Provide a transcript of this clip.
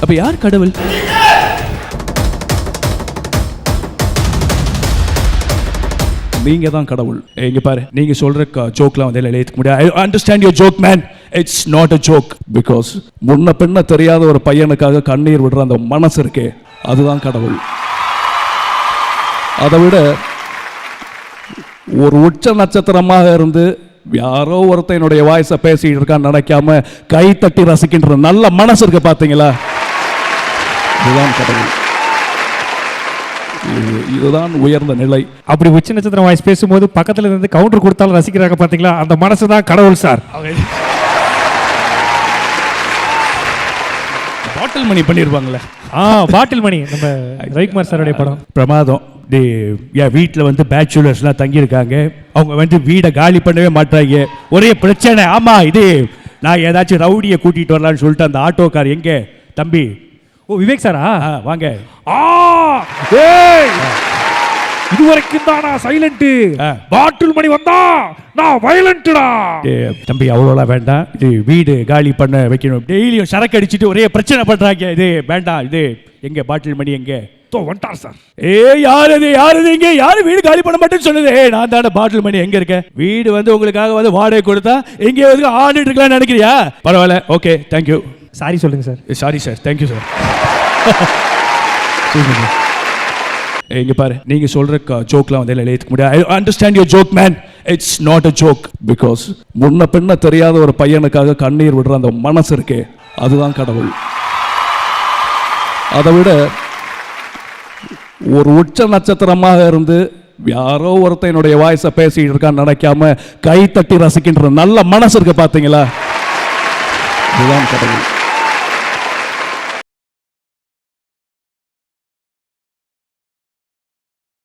அப்ப யார் கடவுள்? நீங்க தான் கடவுள். இங்க பாரு, நீங்க சொல்ற ஜோக்லாம் வந்து ஏத்துக்க முடியாது. I understand your joke man. It's not a joke. Because முன்ன பின்ன தெரியாத ஒரு பையனுக்காக கண்ணீர் விடுற அந்த மனசு இருக்கே, அதுதான் கடவுள். அதை விட ஒரு உச்ச நட்சத்திரமாக இருந்து யாரோ ஒருத்தன் என்னுடைய வாய்ஸை பேசிட்டு இருக்கான்னு நினைக்காம கை தட்டி ரசிக்கின்ற நல்ல மனசு இருக்கு பாத்தீங்களா, இதுதான் கடவுள். இதுதான் உயர்ந்த நிலை. அப்படி உச்ச நட்சத்திரம் வாய்ஸ் பேசும்போது பக்கத்துல இருந்து கவுண்டர் கொடுத்தாலும் ரசிக்கிறாங்க பாத்தீங்களா, அந்த மனசு தான் கடவுள் சார். பாட்டில் மணி பண்ணிருப்பாங்களே. பாட்டில் மணி நம்ம ரவிக்குமார் சாருடைய படம். பிரமாதம். என் வீட்டில் வந்து பேச்சுலர்ஸ்லாம் தங்கியிருக்காங்க. அவங்க வந்து வீடை காலி பண்ணவே மாட்டாங்க. ஒரே பிரச்சனை. ஆமா, இது நான் ஏதாச்சும் ரவுடியை கூட்டிட்டு வரலான்னு சொல்லிட்டு அந்த ஆட்டோக்கார் எங்க தம்பி? ஓ விவேக் சாரா? வாங்க. இதுவரைக்கும் தான் நான் சைலண்ட். பாட்டில் மணி வந்தா நான் வயலண்ட்டா. தம்பி அவ்வளோலாம் வேண்டாம். இது வீடு காலி பண்ண வைக்கணும். டெய்லியும் சரக்கு அடிச்சுட்டு ஒரே பிரச்சனை பண்றாங்க. இது வேண்டாம். இது எங்க பாட்டில் மணி எங்க? வந்துட்டார் சார். யாரு இங்க யாரு வீடு காலி பண்ண மாட்டேன்னு சொல்லுது? நான் தானே பாட்டில் மணி. எங்க இருக்க? வீடு வந்து உங்களுக்காக வந்து வாடகை கொடுத்தா எங்க வந்து ஆடிட்டு இருக்கலாம்னு நினைக்கிறியா? பரவாயில்ல, ஓகே, தேங்க்யூ. சாரி சொல்லுங்க sir. Sorry sir, thank you sir. இங்க பாரு, நீங்க சொல்ற ஜோக்லாம் வந்து ஏத்துக்க முடியாது. I understand your joke man. It's not a joke. Because முன்ன பின்ன தெரியாத ஒரு பையனுக்காக கண்ணீர் விடுற அந்த மனசு இருக்கே, அதுதான் கடவுள். அதை விட ஒரு உச்ச நட்சத்திரமாக இருந்து யாரோ ஒருத்தன் என்னுடைய வாய்ஸை பேசிட்டு இருக்கான்னு நினைக்காம கை தட்டி ரசிக்கின்ற நல்ல மனசு இருக்கு பாத்தீங்களா, இதுதான் கடவுள்.